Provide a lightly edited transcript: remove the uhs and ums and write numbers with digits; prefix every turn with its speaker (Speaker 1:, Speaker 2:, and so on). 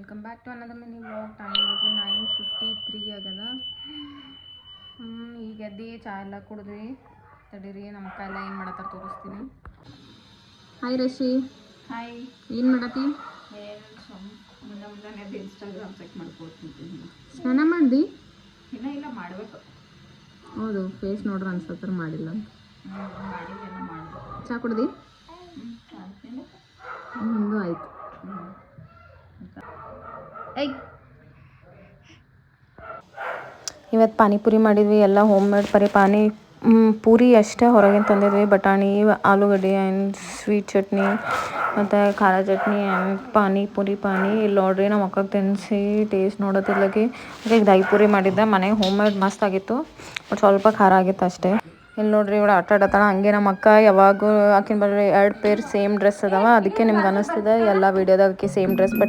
Speaker 1: Welcome back to ಅನ್ನದ mini vlog. Time ನೋಡ್ರಿ 9:53 ಆಗ್ಯದ. ಈಗ ಎದ್ದು ಚಾ ಎಲ್ಲ ಕುಡಿದ್ವಿ. ತಡೀರಿ ನಮ್ಮ ಅಕ್ಕ ಎಲ್ಲ ಏನು ಮಾಡತ್ತಾರ ತೋರಿಸ್ತೀನಿ. ಹಾಯ್ ರಶಿ. ಹಾಯ್. ಏನು ಮಾಡತ್ತಿ? ಮುಂದೆ ಇನ್ಸ್ಟಾಗ್ರಾಮ್ ಚೆಕ್ ಮಾಡ್ಕೊಳ್ತೀನಿ. ಸ್ನಾನ ಮಾಡ್ದಿ? ಇನ್ನೂ ಇಲ್ಲ, ಮಾಡಬೇಕು. ಹೌದು, ಫೇಸ್ ನೋಡ್ರಿ ಅನ್ಸತ್ರ ಮಾಡಿಲ್ಲ ಅಂತ. ಮಾಡಿದ್ದೆಲ್ಲ ಮಾಡಬೇಕು. ಚಾ ಕುಡ್ದು ನಿಂದು ಆಯ್ತು. ಇವತ್ತು ಪಾನಿಪುರಿ ಮಾಡಿದ್ವಿ. ಎಲ್ಲ ಹೋಮ್ ಮೇಡ್ ಪೂರಿ ಅಷ್ಟೇ ಹೊರಗಿಂದ ತಂದಿದ್ವಿ. ಬಟಾಣಿ, ಆಲೂಗಡ್ಡೆ ಆ್ಯಂಡ್ ಸ್ವೀಟ್ ಚಟ್ನಿ ಮತ್ತು ಖಾರ ಚಟ್ನಿ ಆ್ಯಂಡ್ ಪಾನಿ ಇಲ್ಲಿ ನೋಡ್ರಿ ನಮ್ಮ ಅಕ್ಕಗೆ ತಿನ್ನಿಸಿ ಟೇಸ್ಟ್ ನೋಡೋದಿಲ್ಲಗೆ ಈಗ ದಹಿಪುರಿ ಮಾಡಿದ್ದೆ. ಮನೆಗೆ ಹೋಮ್ ಮೇಡ್ ಮಸ್ತ್ ಆಗಿತ್ತು, ಬಟ್ ಸ್ವಲ್ಪ ಖಾರ ಆಗಿತ್ತು ಅಷ್ಟೇ. ಇಲ್ಲಿ ನೋಡ್ರಿ ಇವಳು ಆಟ ಆಡತ್ತಾಳ. ಹಂಗೆ ನಮ್ಮ ಅಕ್ಕ ಯಾವಾಗೂ ಆಕಿನ ಬಳಿ 2 ಪೇರ್ ಸೇಮ್ ಡ್ರೆಸ್ ಅದಾವ. ಅದಕ್ಕೆ ನಿಮ್ಗೆ ಅನ್ನಿಸ್ತದೆ ಎಲ್ಲ ವೀಡಿಯೋದಾಗ ಸೇಮ್ ಡ್ರೆಸ್, ಬಟ್